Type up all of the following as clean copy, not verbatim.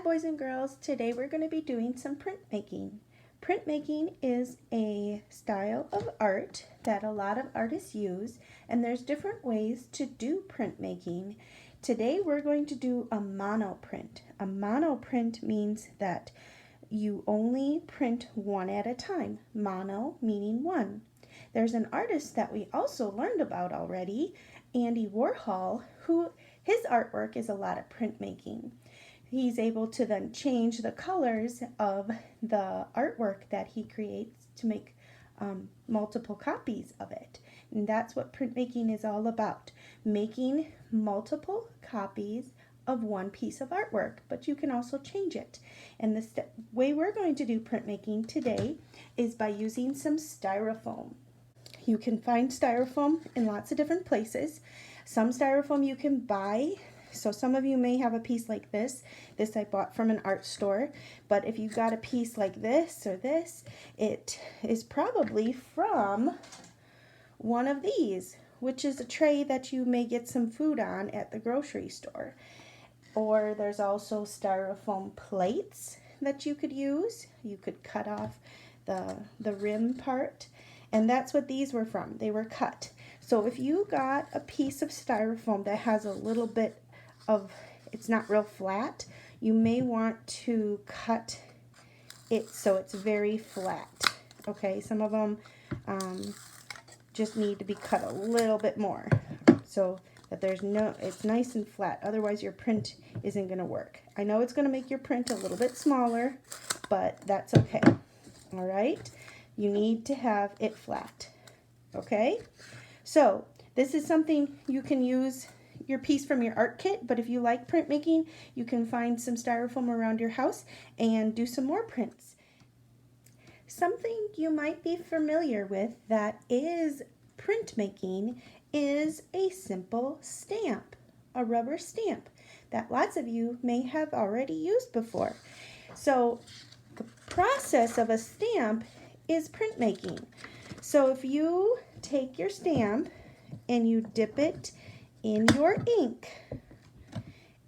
boys and girls, today we're going to be doing some printmaking. Printmaking is a style of art that a lot of artists use, and there's different ways to do printmaking. Today we're going to do a monoprint. A monoprint means that you only print one at a time. Mono meaning one. There's an artist that we also learned about already, Andy Warhol, who his artwork is a lot of printmaking. He's able to then change the colors of the artwork that he creates to make multiple copies of it. And that's what printmaking is all about, making multiple copies of one piece of artwork, but you can also change it. And the way we're going to do printmaking today is by using some styrofoam. You can find styrofoam in lots of different places. Some styrofoam you can buy. So some of you may have a piece like this. This I bought from an art store. But if you got a piece like this or this, it is probably from one of these, which is a tray that you may get some food on at the grocery store. Or there's also styrofoam plates that you could use. You could cut off the rim part. And that's what these were from. They were cut. So if you got a piece of styrofoam that has a little bit of, it's not real flat, you may want to cut it so it's very flat. Okay, some of them just need to be cut a little bit more so that it's nice and flat. Otherwise your print isn't going to work. I know it's going to make your print a little bit smaller, but that's okay. All right, you need to have it flat. Okay, so this is something you can use your piece from your art kit, but if you like printmaking, you can find some styrofoam around your house and do some more prints. Something you might be familiar with that is printmaking is a simple stamp, a rubber stamp that lots of you may have already used before. So the process of a stamp is printmaking. So if you take your stamp and you dip it in your ink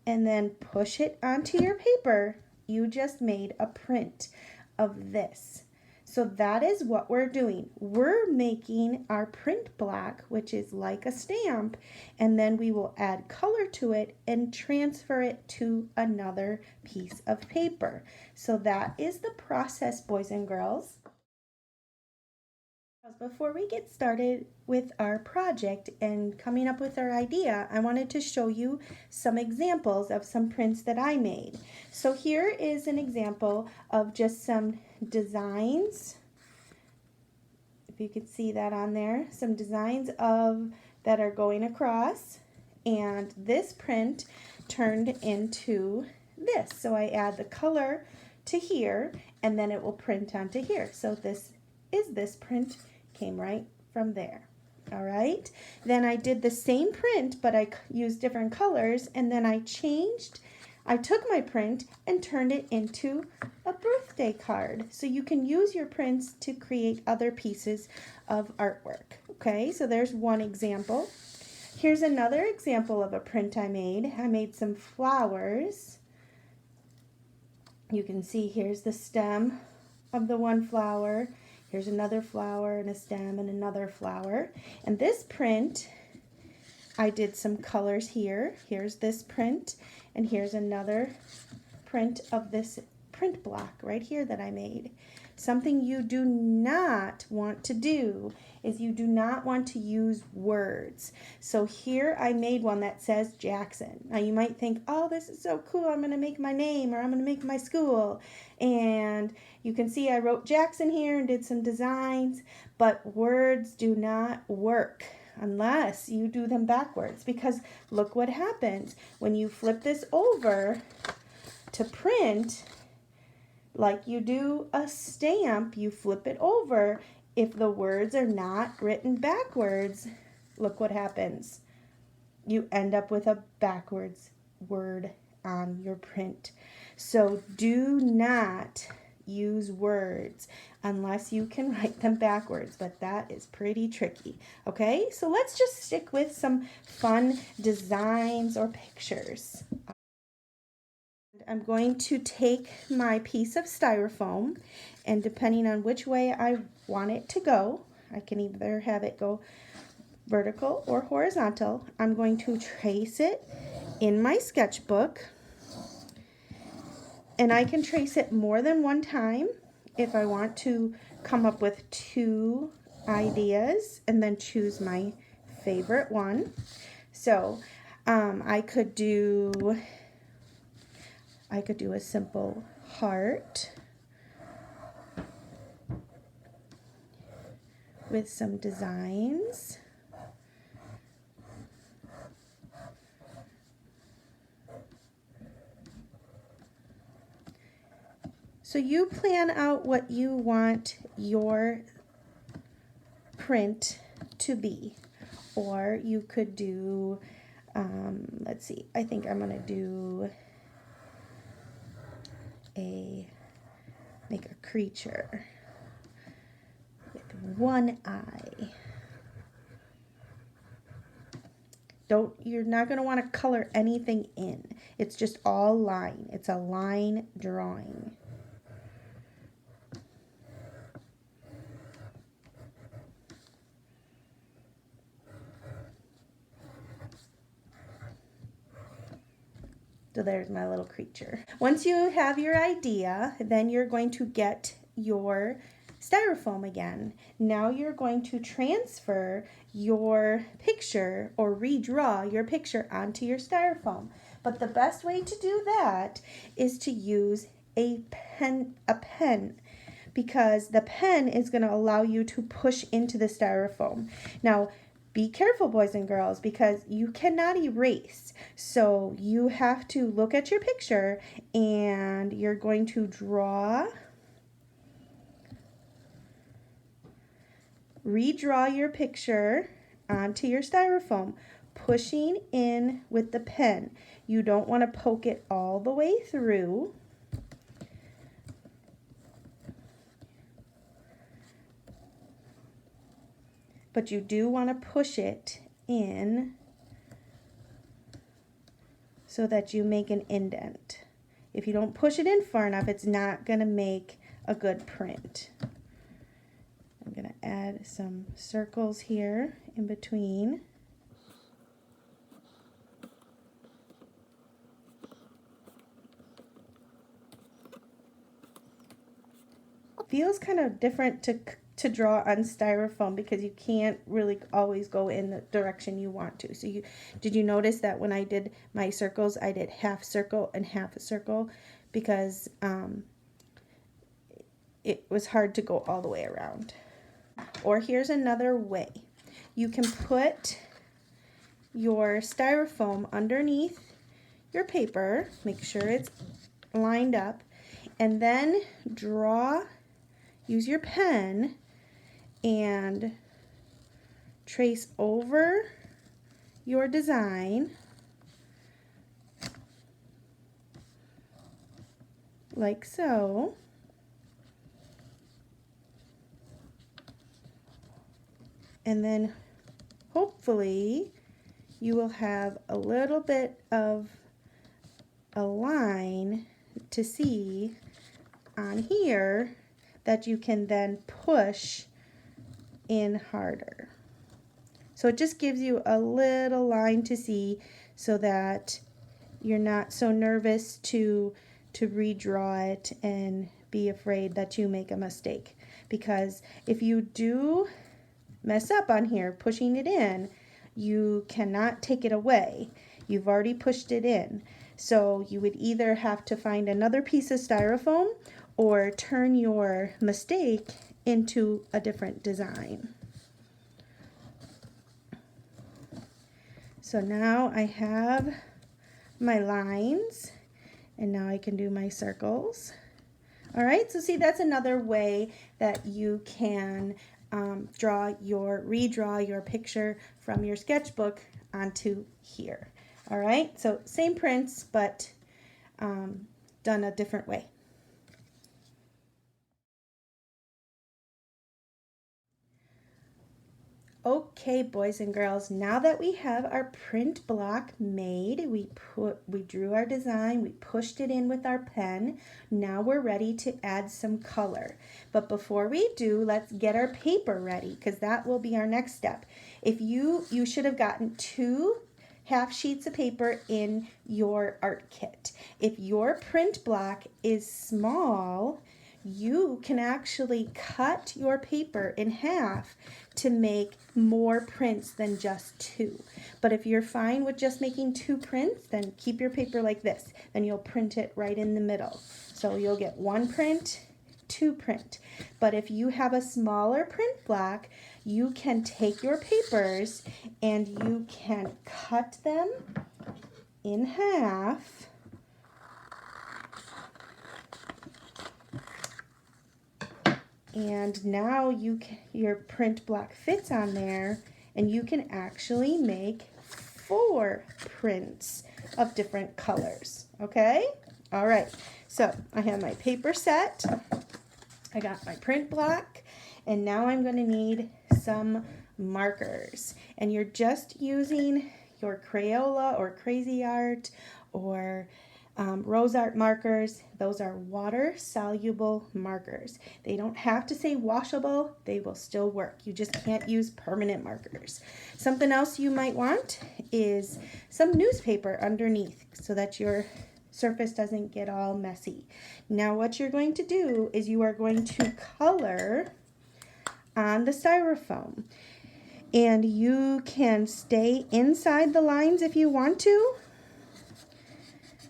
and then push it onto your paper, you just made a print of this. So that is what we're doing. We're making our print block, which is like a stamp, and then we will add color to it and transfer it to another piece of paper. So that is the process, boys and girls. Before we get started with our project and coming up with our idea, I wanted to show you some examples of some prints that I made. So here is an example of just some designs. If you can see that on there, some designs that are going across, and this print turned into this. So I add the color to here, and then it will print onto here. So this print came right from there. All right, then I did the same print, but I used different colors, and then I took my print and turned it into a birthday card. So you can use your prints to create other pieces of artwork. Okay, so there's one example. Here's another example of a print I made. I made some flowers. You can see here's the stem of the one flower. Here's another flower and a stem and another flower. And this print, I did some colors here. Here's this print, and here's another print of this print block right here that I made. Something you do not want to do is you do not want to use words. So here I made one that says Jackson. Now you might think, oh, this is so cool, I'm going to make my name, or I'm going to make my school. And you can see I wrote Jackson here and did some designs, but words do not work unless you do them backwards, because look what happens when you flip this over to print. Like you do a stamp, you flip it over. If the words are not written backwards, look what happens. You end up with a backwards word on your print. So do not use words unless you can write them backwards, but that is pretty tricky. Okay, so let's just stick with some fun designs or pictures. I'm going to take my piece of styrofoam, and depending on which way I want it to go, I can either have it go vertical or horizontal. I'm going to trace it in my sketchbook, and I can trace it more than one time if I want to come up with two ideas and then choose my favorite one. So I could do a simple heart with some designs. So you plan out what you want your print to be. Or you could do, let's see, I think I'm going to do make a creature with one eye. You're not going to want to color anything in. It's just all line. It's a line drawing. So there's my little creature. Once you have your idea, then you're going to get your styrofoam again. Now you're going to transfer your picture or redraw your picture onto your styrofoam. But the best way to do that is to use a pen, because the pen is going to allow you to push into the styrofoam. Now, be careful, boys and girls, because you cannot erase. So you have to look at your picture and you're going to redraw your picture onto your styrofoam, pushing in with the pen. You don't want to poke it all the way through. But you do want to push it in so that you make an indent. If you don't push it in far enough, it's not going to make a good print. I'm going to add some circles here in between. Feels kind of different to draw on styrofoam because you can't really always go in the direction you want to. So did you notice that when I did my circles, I did half circle and half a circle because it was hard to go all the way around. Or here's another way. You can put your styrofoam underneath your paper, make sure it's lined up, and then use your pen and trace over your design like so. And then hopefully you will have a little bit of a line to see on here that you can then push in harder. So it just gives you a little line to see so that you're not so nervous to redraw it and be afraid that you make a mistake. Because if you do mess up on here pushing it in, you cannot take it away. You've already pushed it in. So you would either have to find another piece of styrofoam or turn your mistake into a different design. So now I have my lines, and now I can do my circles. All right, so see, that's another way that you can redraw your picture from your sketchbook onto here. All right, so same prints, but done a different way. Okay, boys and girls, now that we have our print block made, we drew our design, we pushed it in with our pen. Now we're ready to add some color. But before we do, let's get our paper ready, because that will be our next step. If you should have gotten 2 half sheets of paper in your art kit. If your print block is small, you can actually cut your paper in half to make more prints than just 2. But if you're fine with just making 2 prints, then keep your paper like this. Then you'll print it right in the middle. So you'll get 1 print, 2 print. But if you have a smaller print block, you can take your papers and you can cut them in half. And now your print block fits on there, and you can actually make 4 prints of different colors, okay? All right, so I have my paper set, I got my print block, and now I'm going to need some markers. And you're just using your Crayola or Crazy Art or Rose Art markers. Those are water-soluble markers. They don't have to say washable. They will still work. You just can't use permanent markers. Something else you might want is some newspaper underneath so that your surface doesn't get all messy. Now what you're going to do is you are going to color on the styrofoam. And you can stay inside the lines if you want to,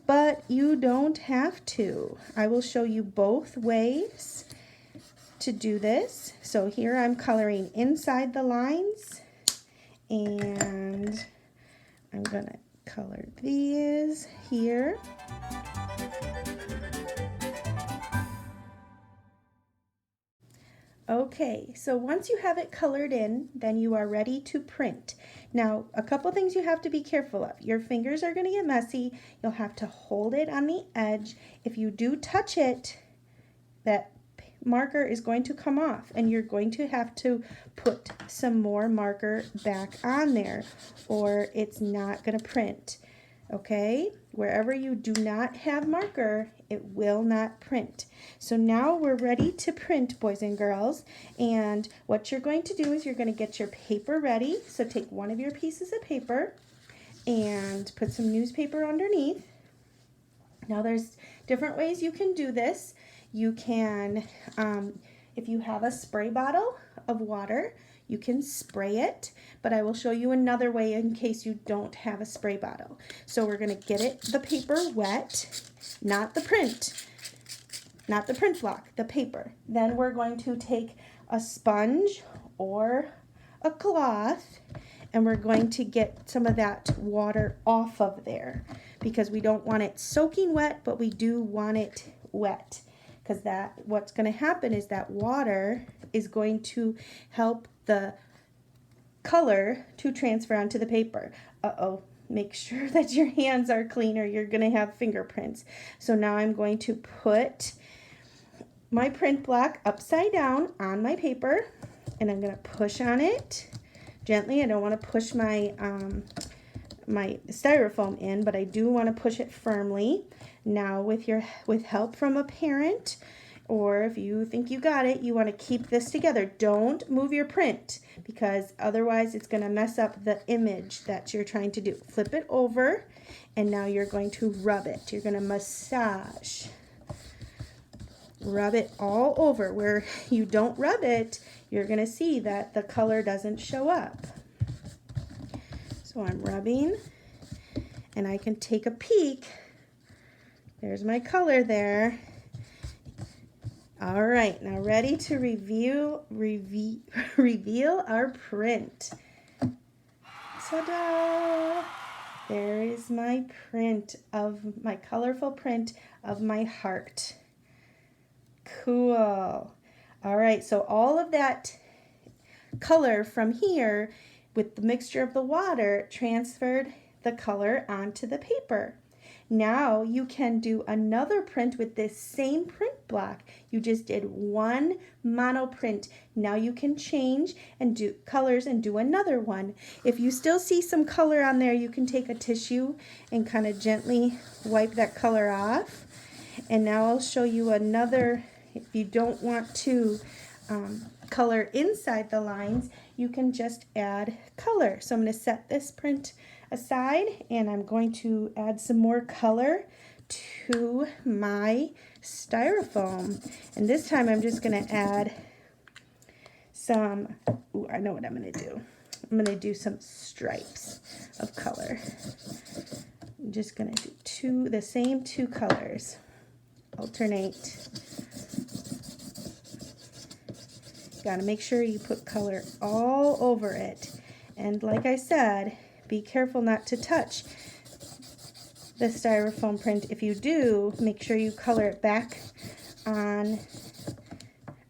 but you don't have to. I will show you both ways to do this. So here I'm coloring inside the lines, and I'm gonna color these here. Okay, so once you have it colored in, then you are ready to print. Now, a couple things you have to be careful of. Your fingers are going to get messy. You'll have to hold it on the edge. If you do touch it, that marker is going to come off, and you're going to have to put some more marker back on there, or it's not going to print. Okay, wherever you do not have marker, it will not print. So now we're ready to print, boys and girls. And what you're going to do is you're going to get your paper ready. So take one of your pieces of paper and put some newspaper underneath. Now there's different ways you can do this. You can, if you have a spray bottle of water, you can spray it, but I will show you another way in case you don't have a spray bottle. So we're going to get the paper wet, not the print block, the paper. Then we're going to take a sponge or a cloth, and we're going to get some of that water off of there, because we don't want it soaking wet, but we do want it wet, because what's going to happen is that water is going to help the color to transfer onto the paper. Make sure that your hands are clean or you're going to have fingerprints. So now I'm going to put my print block upside down on my paper, and I'm going to push on it gently. I don't want to push my my styrofoam in, but I do want to push it firmly. Now with help from a parent, or if you think you got it, you want to keep this together. Don't move your print, because otherwise it's going to mess up the image that you're trying to do. Flip it over, and now you're going to rub it. You're going to massage. Rub it all over. Where you don't rub it, you're going to see that the color doesn't show up. So I'm rubbing, and I can take a peek. There's my color there. All right, now ready to reveal our print. Ta-da! There is my colorful print of my heart. Cool. All right, so all of that color from here with the mixture of the water transferred the color onto the paper. Now you can do another print with this same print block. You just did one mono print. Now you can change and do colors and do another one. If you still see some color on there, you can take a tissue and kind of gently wipe that color off. And now I'll show you another. If you don't want to color inside the lines, you can just add color. So I'm going to set this print aside and I'm going to add some more color to my styrofoam. And this time I'm just going to add some, ooh, I know what I'm going to do. I'm going to do some stripes of color. I'm just going to do the same two colors. Alternate. Got to make sure you put color all over it. And like I said, be careful not to touch the styrofoam print. If you do, make sure you color it back on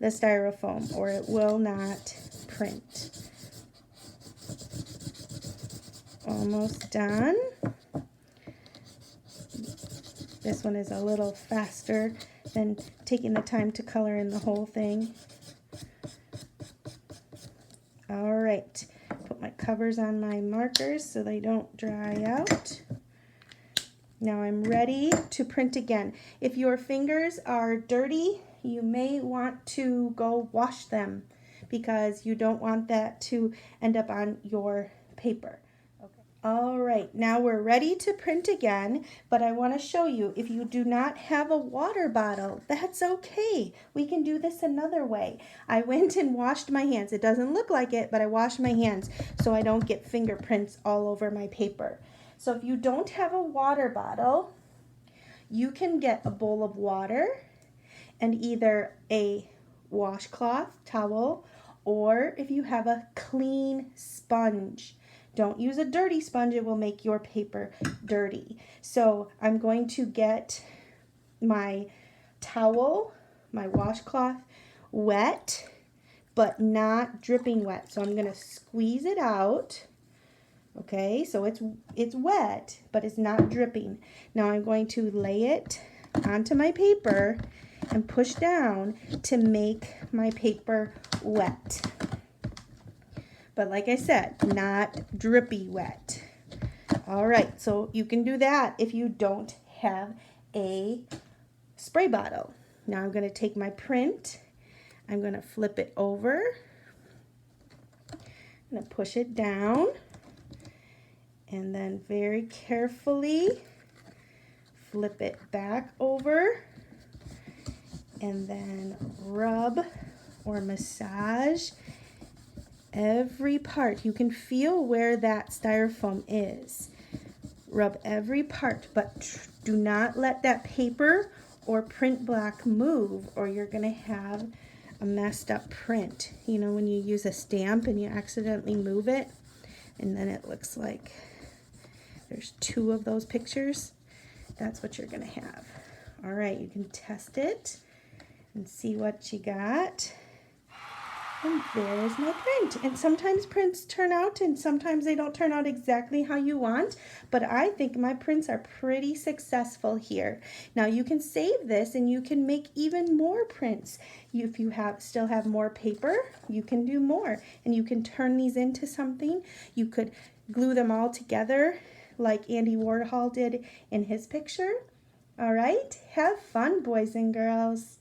the styrofoam or it will not print. Almost done. This one is a little faster than taking the time to color in the whole thing. All right, put my covers on my markers so they don't dry out. Now I'm ready to print again. If your fingers are dirty, you may want to go wash them because you don't want that to end up on your paper. All right, now we're ready to print again, but I want to show you, if you do not have a water bottle, that's okay. We can do this another way. I went and washed my hands. It doesn't look like it, but I washed my hands so I don't get fingerprints all over my paper. So if you don't have a water bottle, you can get a bowl of water and either a washcloth towel, or if you have a clean sponge. Don't use a dirty sponge, it will make your paper dirty. So I'm going to get my towel, my washcloth, wet, but not dripping wet. So I'm going to squeeze it out. Okay, so it's wet, but it's not dripping. Now I'm going to lay it onto my paper and push down to make my paper wet. But like I said, not drippy wet. All right, so you can do that if you don't have a spray bottle. Now I'm going to take my print. I'm going to flip it over. I'm going to push it down. And then very carefully flip it back over. And then rub or massage every part. You can feel where that styrofoam is. Rub every part, but do not let that paper or print block move or you're going to have a messed up print. You know, when you use a stamp and you accidentally move it and then it looks like there's two of those pictures, that's what you're going to have. All right, you can test it and see what you got. And there's my print. And sometimes prints turn out and sometimes they don't turn out exactly how you want, but I think my prints are pretty successful here. Now you can save this and you can make even more prints. If you still have more paper, you can do more and you can turn these into something. You could glue them all together like Andy Warhol did in his picture. All right, have fun, boys and girls.